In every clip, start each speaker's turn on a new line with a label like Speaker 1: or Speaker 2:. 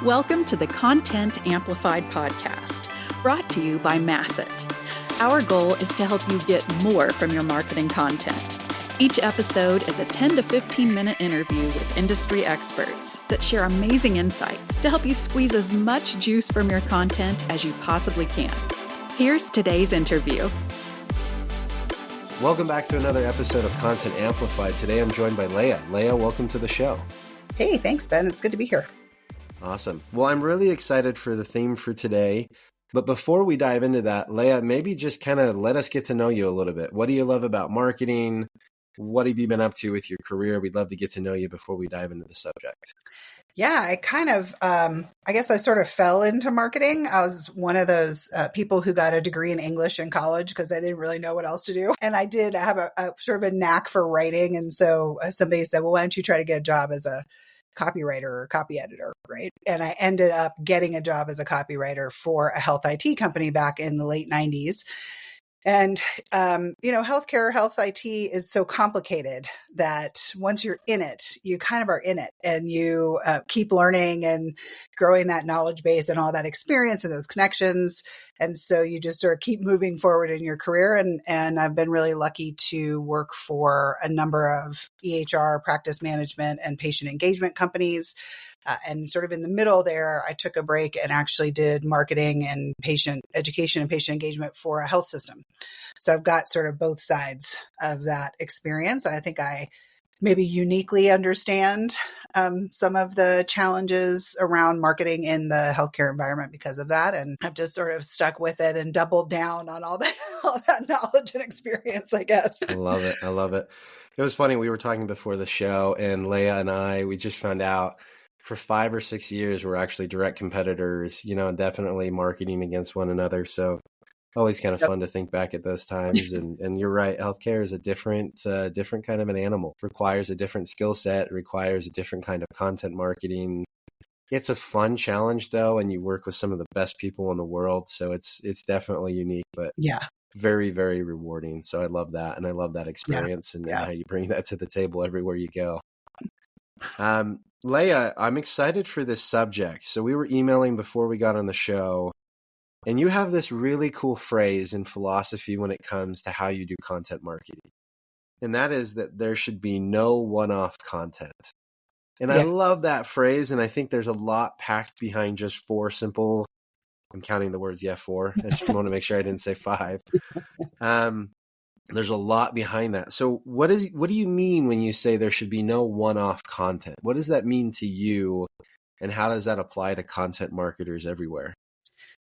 Speaker 1: Welcome to the Content Amplified podcast, brought to you by Masset. Our goal is to help you get more from your marketing content. Each episode is a 10 to 15 minute interview with industry experts that share amazing insights to help you squeeze as much juice from your content as you possibly can. Here's today's interview.
Speaker 2: Welcome back to another episode of Content Amplified. Today I'm joined by Leah. Leah, welcome to the show.
Speaker 3: Hey, thanks, Ben. It's good to be here.
Speaker 2: Awesome. Well, I'm really excited for the theme for today. But before we dive into that, Leah, maybe just kind of let us get to know you a little bit. What do you love about marketing? What have you been up to with your career? We'd love to get to know you before we dive into the subject.
Speaker 3: Yeah, I guess I sort of fell into marketing. I was one of those people who got a degree in English in college because I didn't really know what else to do. And I did have a sort of a knack for writing. And so somebody said, well, why don't you try to get a job as a copywriter or copy editor, right? And I ended up getting a job as a copywriter for a health IT company back in the late 90s. And, healthcare, health IT is so complicated that once you're in it, you kind of are in it and you keep learning and growing that knowledge base and all that experience and those connections. And so you just sort of keep moving forward in your career. And I've been really lucky to work for a number of EHR, practice management, and patient engagement companies. And sort of in the middle there, I took a break and actually did marketing and patient education and patient engagement for a health system. So I've got sort of both sides of that experience. I think I maybe uniquely understand some of the challenges around marketing in the healthcare environment because of that. And I've just sort of stuck with it and doubled down on all that knowledge and experience, I guess.
Speaker 2: I love it. I love it. It was funny. We were talking before the show, and Leah and we just found out for 5 or 6 years, we're actually direct competitors, definitely marketing against one another. So always kind of fun to think back at those times. And you're right. Healthcare is a different kind of an animal, requires a different skill set, requires a different kind of content marketing. It's a fun challenge though. And you work with some of the best people in the world. So it's definitely unique, but very, very rewarding. So I love that. And I love that experience and how you bring that to the table everywhere you go. Leah, I'm excited for this subject. So we were emailing before we got on the show, and you have this really cool phrase in philosophy when it comes to how you do content marketing. And that is that there should be no one-off content. And I love that phrase. And I think there's a lot packed behind just 4 simple, I'm counting the words, 4. I just want to make sure I didn't say 5. There's a lot behind that. So what do you mean when you say there should be no one-off content? What does that mean to you? And how does that apply to content marketers everywhere?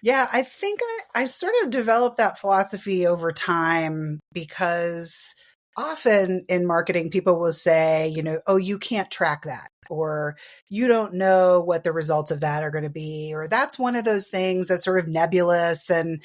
Speaker 3: Yeah, I think I sort of developed that philosophy over time because often in marketing, people will say, oh, you can't track that, or you don't know what the results of that are going to be, or that's one of those things that's sort of nebulous and,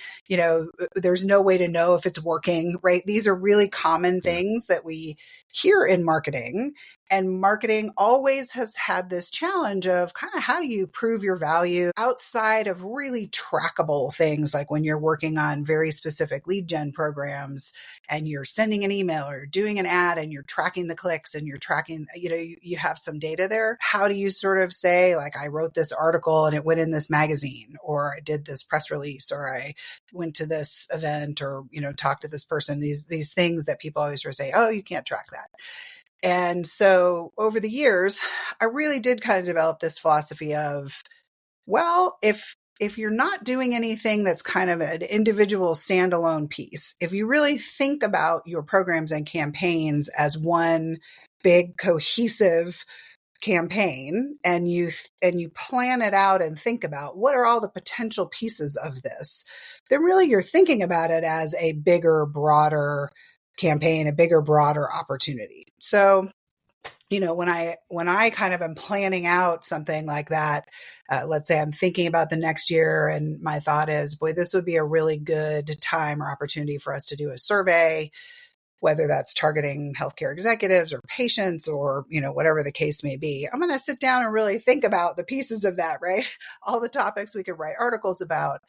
Speaker 3: there's no way to know if it's working, right? These are really common things that we hear in marketing. And marketing always has had this challenge of kind of how do you prove your value outside of really trackable things, like when you're working on very specific lead gen programs and you're sending an email or doing an ad and you're tracking the clicks and you're tracking, you have some data there. How do you sort of say, like, I wrote this article and it went in this magazine, or I did this press release, or I went to this event, or, talked to this person, these things that people always sort of say, oh, you can't track that. And so over the years, I really did kind of develop this philosophy of, well, if you're not doing anything that's kind of an individual standalone piece, if you really think about your programs and campaigns as one big cohesive campaign, and you plan it out and think about what are all the potential pieces of this, then really you're thinking about it as a bigger, broader campaign, a bigger, broader opportunity. So, when I kind of am planning out something like that, let's say I'm thinking about the next year and my thought is, boy, this would be a really good time or opportunity for us to do a survey, whether that's targeting healthcare executives or patients or, whatever the case may be. I'm going to sit down and really think about the pieces of that, right? All the topics we could write articles about,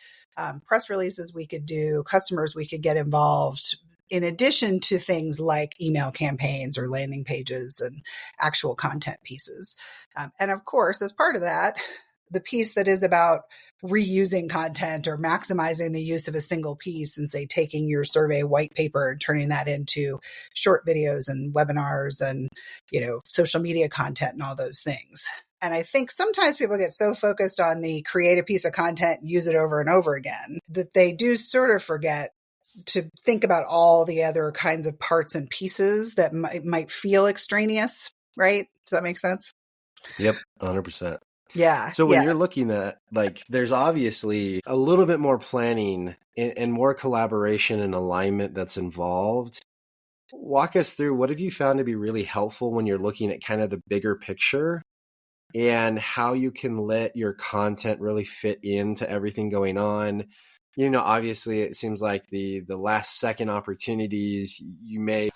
Speaker 3: press releases we could do, customers we could get involved, in addition to things like email campaigns or landing pages and actual content pieces. And of course, as part of that, the piece that is about reusing content or maximizing the use of a single piece and say taking your survey white paper and turning that into short videos and webinars and, social media content and all those things. And I think sometimes people get so focused on the create a piece of content, use it over and over again, that they do sort of forget to think about all the other kinds of parts and pieces that might feel extraneous, right? Does that make sense?
Speaker 2: Yep, 100%.
Speaker 3: Yeah.
Speaker 2: So when you're looking at, there's obviously a little bit more planning and more collaboration and alignment that's involved. Walk us through, what have you found to be really helpful when you're looking at kind of the bigger picture and how you can let your content really fit into everything going on? Obviously it seems like the last second opportunities, you may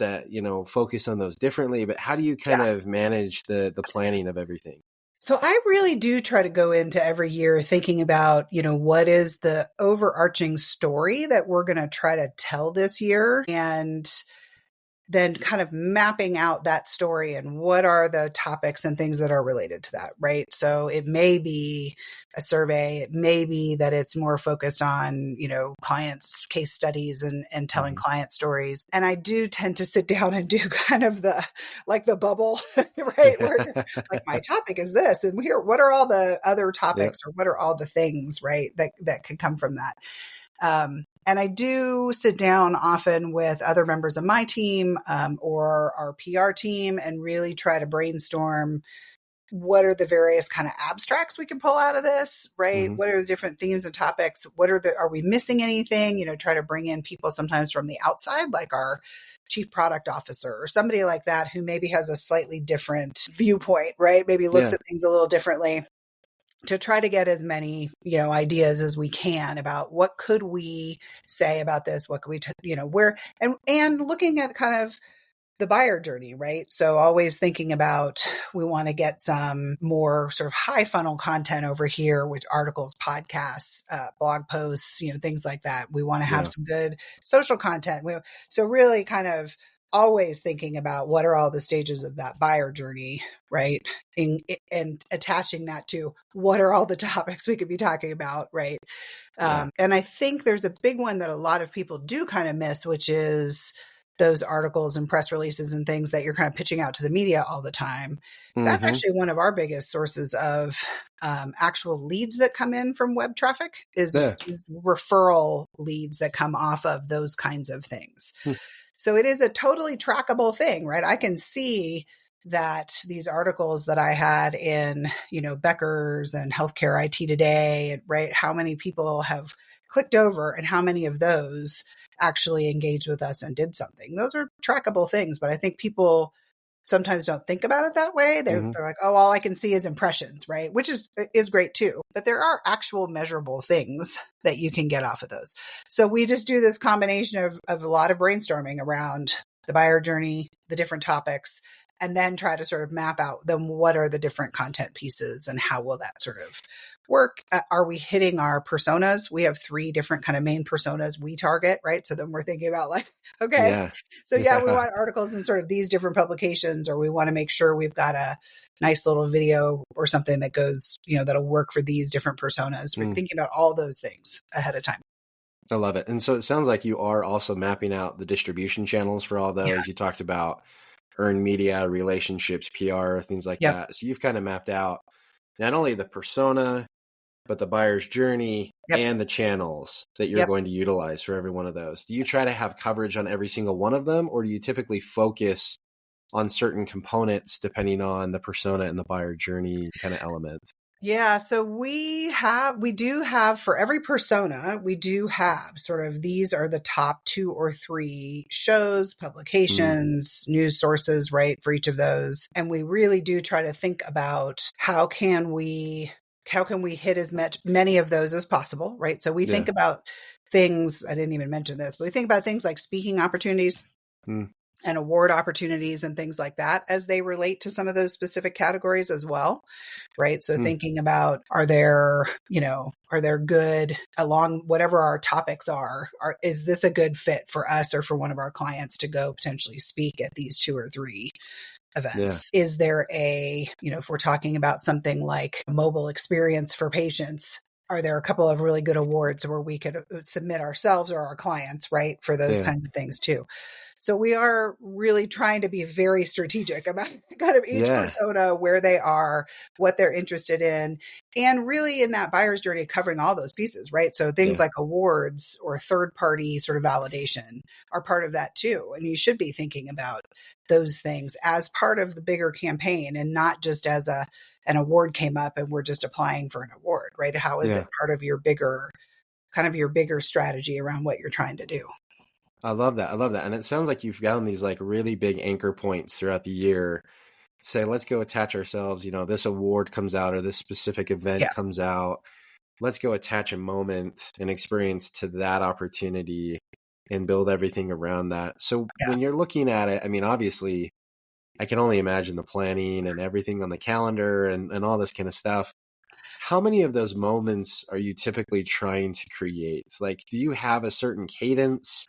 Speaker 2: focus on those differently, but how do you kind of manage the planning of everything?
Speaker 3: So I really do try to go into every year thinking about, what is the overarching story that we're going to try to tell this year, and then kind of mapping out that story and what are the topics and things that are related to that, right? So it may be a survey. It may be that it's more focused on, clients' case studies and telling client stories. And I do tend to sit down and do kind of the bubble, right? Where like my topic is this, and here, what are all the other topics or what are all the things, right? That could come from that. And I do sit down often with other members of my team or our PR team and really try to brainstorm what are the various kind of abstracts we can pull out of this, right? What are the different themes and topics? Are we missing anything? Try to bring in people sometimes from the outside, like our chief product officer or somebody like that who maybe has a slightly different viewpoint, right? Maybe looks at things a little differently, to try to get as many, ideas as we can about what could we say about this? What could we, where, and looking at kind of the buyer journey, right? So always thinking about, we want to get some more sort of high funnel content over here with articles, podcasts, blog posts, things like that. We want to have some good social content. So really kind of always thinking about what are all the stages of that buyer journey, right? And attaching that to what are all the topics we could be talking about, right? And I think there's a big one that a lot of people do kind of miss, which is those articles and press releases and things that you're kind of pitching out to the media all the time. That's actually one of our biggest sources of actual leads that come in from web traffic is referral leads that come off of those kinds of things. So it is a totally trackable thing, right? I can see that these articles that I had in, Becker's and Healthcare IT Today, right? How many people have clicked over and how many of those actually engaged with us and did something? Those are trackable things, but I think people sometimes don't think about it that way. They're like, oh, all I can see is impressions, right? Which is great too. But there are actual measurable things that you can get off of those. So we just do this combination of a lot of brainstorming around the buyer journey, the different topics, and then try to sort of map out then what are the different content pieces and how will that sort of work? Are we hitting our personas? We have 3 different kind of main personas we target, right? So then we're thinking about we want articles in sort of these different publications, or we want to make sure we've got a nice little video or something that goes, that'll work for these different personas. We're thinking about all those things ahead of time.
Speaker 2: I love it. And so it sounds like you are also mapping out the distribution channels for all those. Yeah. You talked about earned media, relationships, PR, things like that. So you've kind of mapped out not only the persona, but the buyer's journey and the channels that you're going to utilize for every one of those. Do you try to have coverage on every single one of them, or do you typically focus on certain components depending on the persona and the buyer journey kind of element?
Speaker 3: Yeah. So we do have for every persona, we do have sort of, these are the top 2 or 3 shows, publications, news sources, right? For each of those. And we really do try to think about how can we hit as many of those as possible, right? So we think about things, I didn't even mention this, but we think about things like speaking opportunities and award opportunities and things like that as they relate to some of those specific categories as well, right? So thinking about, are there good along whatever our topics is this a good fit for us or for one of our clients to go potentially speak at these 2 or 3
Speaker 2: Yeah.
Speaker 3: events? Is there if we're talking about something like mobile experience for patients, are there a couple of really good awards where we could submit ourselves or our clients, right, for those
Speaker 2: Yeah.
Speaker 3: kinds of things too? So we are really trying to be very strategic about kind of each
Speaker 2: Yeah.
Speaker 3: persona, where they are, what they're interested in, and really in that buyer's journey covering all those pieces, right? So things
Speaker 2: Yeah.
Speaker 3: like awards or third party sort of validation are part of that too. And you should be thinking about those things as part of the bigger campaign and not just as an award came up and we're just applying for an award, right? How is
Speaker 2: Yeah.
Speaker 3: it part of your bigger strategy around what you're trying to do?
Speaker 2: I love that. I love that. And it sounds like you've found these like really big anchor points throughout the year. Say, let's go attach ourselves, this award comes out or this specific event
Speaker 3: Yeah.
Speaker 2: comes out. Let's go attach a moment, an experience to that opportunity and build everything around that. So
Speaker 3: Yeah.
Speaker 2: when you're looking at it, I mean, obviously I can only imagine the planning and everything on the calendar and all this kind of stuff. How many of those moments are you typically trying to create? Like, do you have a certain cadence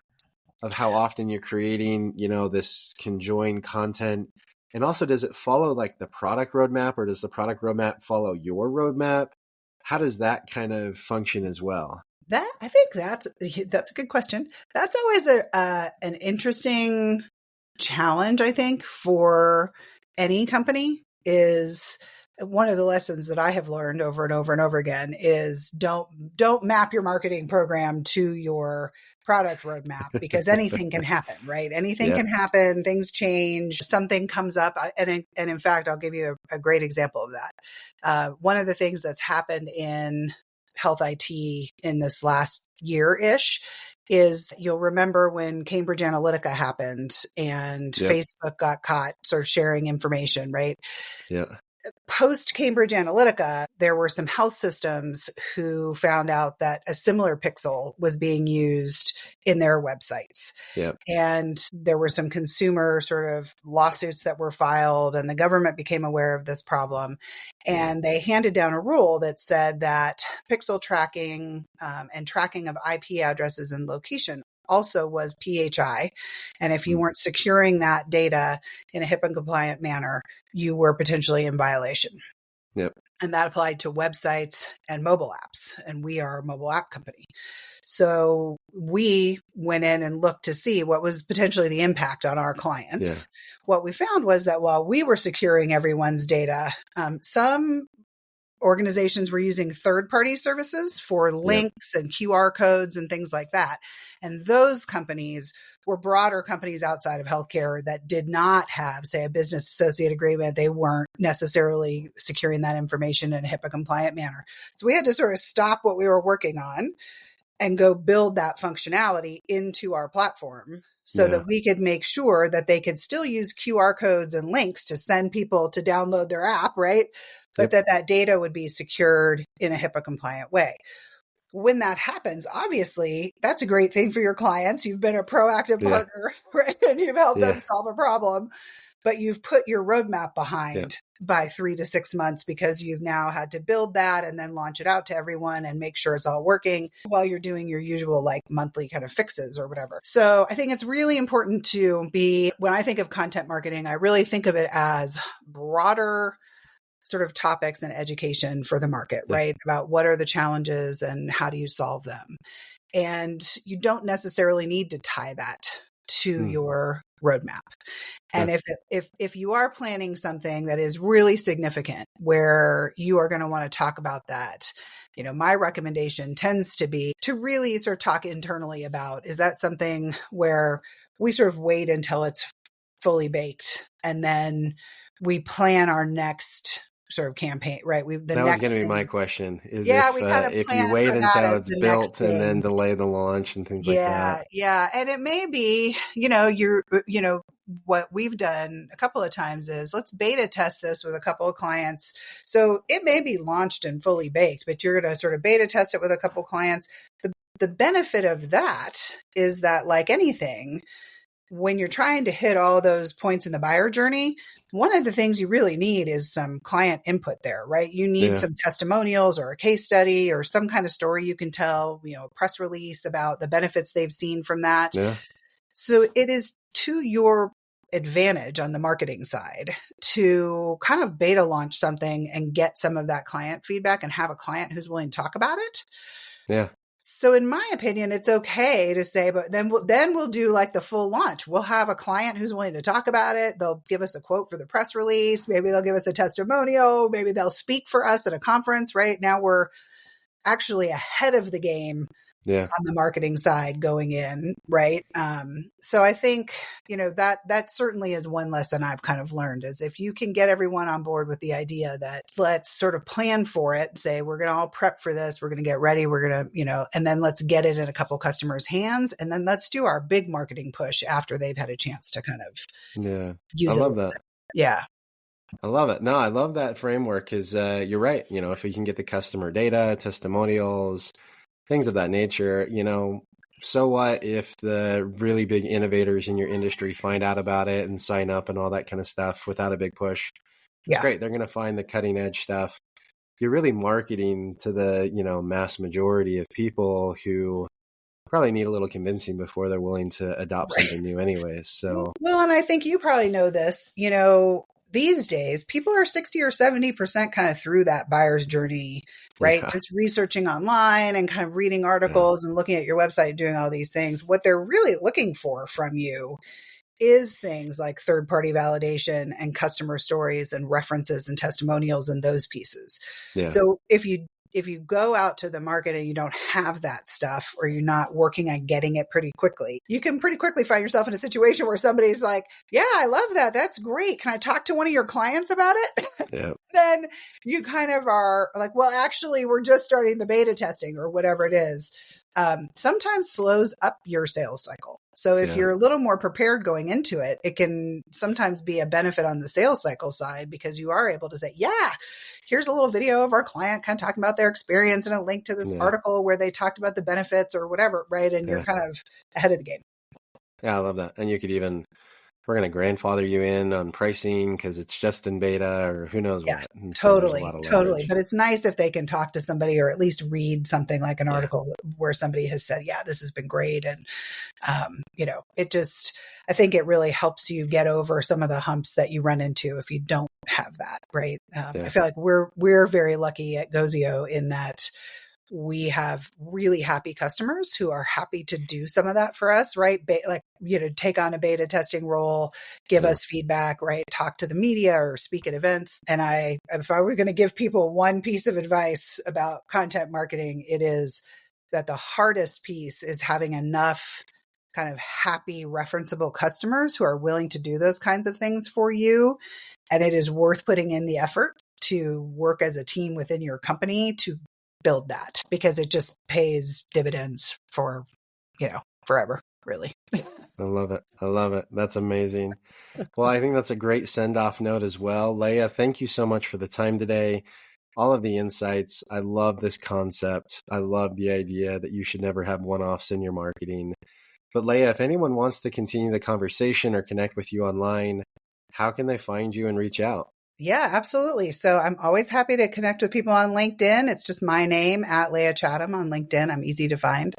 Speaker 2: of how often you're creating, this conjoined content? And also, does it follow like the product roadmap, or does the product roadmap follow your roadmap? How does that kind of function as well?
Speaker 3: I think that's a good question. That's always an interesting challenge, I think, for any company. Is one of the lessons that I have learned over and over and over again is don't map your marketing program to your product roadmap, because anything can happen, right? Anything
Speaker 2: Yeah.
Speaker 3: can happen. Things change. Something comes up, and in fact, I'll give you a great example of that. One of the things that's happened in health IT in this last year-ish is, you'll remember when Cambridge Analytica happened and
Speaker 2: Yep.
Speaker 3: Facebook got caught sort of sharing information, right?
Speaker 2: Yeah.
Speaker 3: Post Cambridge Analytica, there were some health systems who found out that a similar pixel was being used in their websites.
Speaker 2: Yeah.
Speaker 3: And there were some consumer sort of lawsuits that were filed, and the government became aware of this problem. And they handed down a rule that said that pixel tracking and tracking of IP addresses and location also was PHI. And if you weren't securing that data in a HIPAA compliant manner, you were potentially in violation.
Speaker 2: Yep.
Speaker 3: And that applied to websites and mobile apps. And we are a mobile app company. So we went in and looked to see what was potentially the impact on our clients.
Speaker 2: Yeah.
Speaker 3: What we found was that while we were securing everyone's data, some organizations were using third-party services for links and QR codes and things like that. And those companies were broader companies outside of healthcare that did not have, say, a business associate agreement. They weren't necessarily securing that information in a HIPAA compliant manner. So we had to sort of stop what we were working on and go build that functionality into our platform so that we could make sure that they could still use QR codes and links to send people to download their app, right? But that data would be secured in a HIPAA compliant way. When that happens, obviously, that's a great thing for your clients. You've been a proactive partner, right? And you've helped them solve a problem, but you've put your roadmap behind by 3 to 6 months, because you've now had to build that and then launch it out to everyone and make sure it's all working while you're doing your usual like monthly kind of fixes or whatever. So I think it's really important to when I think of content marketing, I really think of it as broader sort of topics and education for the market, right? About what are the challenges and how do you solve them? And you don't necessarily need to tie that to your roadmap. And if you are planning something that is really significant where you are going to want to talk about that, my recommendation tends to be to really sort of talk internally about, is that something where we sort of wait until it's fully baked and then we plan our next sort of campaign, right?
Speaker 2: That was going to be my question, is
Speaker 3: we kind of
Speaker 2: if
Speaker 3: plan
Speaker 2: you wait
Speaker 3: for that
Speaker 2: until
Speaker 3: as
Speaker 2: it's
Speaker 3: the
Speaker 2: built
Speaker 3: next
Speaker 2: and then
Speaker 3: thing.
Speaker 2: delay the launch and things like that.
Speaker 3: Yeah. And it may be, what we've done a couple of times is, let's beta test this with a couple of clients. So it may be launched and fully baked, but you're going to sort of beta test it with a couple of clients. The benefit of that is that, like anything, when you're trying to hit all those points in the buyer journey, one of the things you really need is some client input there, right? You need some testimonials or a case study or some kind of story you can tell, a press release about the benefits they've seen from that.
Speaker 2: Yeah.
Speaker 3: So it is to your advantage on the marketing side to kind of beta launch something and get some of that client feedback and have a client who's willing to talk about it.
Speaker 2: Yeah.
Speaker 3: So in my opinion, it's okay to say, but then we'll do like the full launch. We'll have a client who's willing to talk about it. They'll give us a quote for the press release. Maybe they'll give us a testimonial. Maybe they'll speak for us at a conference, right? Now we're actually ahead of the game on the marketing side going in, right? So I think, that certainly is one lesson I've kind of learned is if you can get everyone on board with the idea that let's sort of plan for it, say, we're going to all prep for this, we're going to get ready, we're going to, and then let's get it in a couple customers' hands. And then let's do our big marketing push after they've had a chance to kind of use it.
Speaker 2: I love that.
Speaker 3: Yeah.
Speaker 2: I love it. No, I love that framework because you're right. If we can get the customer data, testimonials, things of that nature, so what if the really big innovators in your industry find out about it and sign up and all that kind of stuff without a big push? It's great. They're going to find the cutting edge stuff. You're really marketing to the, mass majority of people who probably need a little convincing before they're willing to adopt something new anyways. So,
Speaker 3: well, and I think you probably know this, these days, people are 60 or 70% kind of through that buyer's journey, right? Yeah. Just researching online and kind of reading articles and looking at your website, doing all these things. What they're really looking for from you is things like third-party validation and customer stories and references and testimonials and those pieces. Yeah. So if you go out to the market and you don't have that stuff or you're not working on getting it pretty quickly, you can pretty quickly find yourself in a situation where somebody's like, yeah, I love that. That's great. Can I talk to one of your clients about it? Yeah. Then you kind of are like, well, actually, we're just starting the beta testing or whatever it is. Sometimes slows up your sales cycle. So if you're a little more prepared going into it, it can sometimes be a benefit on the sales cycle side because you are able to say, here's a little video of our client kind of talking about their experience and a link to this article where they talked about the benefits or whatever, right? And you're kind of ahead of the game.
Speaker 2: Yeah, I love that. And you could even, we're going to grandfather you in on pricing because it's just in beta or who knows what. And
Speaker 3: totally. But it's nice if they can talk to somebody or at least read something like an article where somebody has said, this has been great. And, it just, I think it really helps you get over some of the humps that you run into if you don't have that, right? I feel like we're very lucky at Gozio in that we have really happy customers who are happy to do some of that for us, right? Take on a beta testing role, give us feedback, right? Talk to the media or speak at events. And if I were going to give people one piece of advice about content marketing, it is that the hardest piece is having enough kind of happy, referenceable customers who are willing to do those kinds of things for you. And it is worth putting in the effort to work as a team within your company to build that because it just pays dividends for, forever, really.
Speaker 2: I love it. That's amazing. Well, I think that's a great send-off note as well. Leah, thank you so much for the time today. All of the insights. I love this concept. I love the idea that you should never have one-offs in your marketing. But Leah, if anyone wants to continue the conversation or connect with you online, how can they find you and reach out?
Speaker 3: Yeah, absolutely. So I'm always happy to connect with people on LinkedIn. It's just my name @Leah Chatham on LinkedIn. I'm easy to find.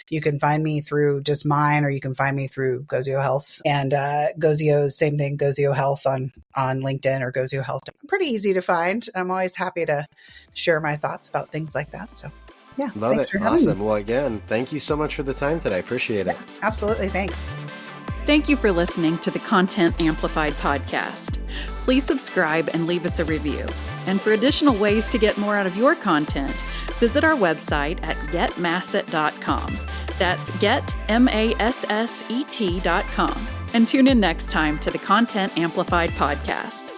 Speaker 3: You can find me through just mine, or you can find me through Gozio Health's and Gozio's same thing, Gozio Health on LinkedIn or Gozio Health. Pretty easy to find. I'm always happy to share my thoughts about things like that. So yeah,
Speaker 2: love it. Awesome. Well, again, thank you so much for the time today. I appreciate it.
Speaker 3: Absolutely. Thanks.
Speaker 1: Thank you for listening to the Content Amplified podcast. Please subscribe and leave us a review. And for additional ways to get more out of your content, visit our website at getmasset.com. That's getmasset.com. And tune in next time to the Content Amplified podcast.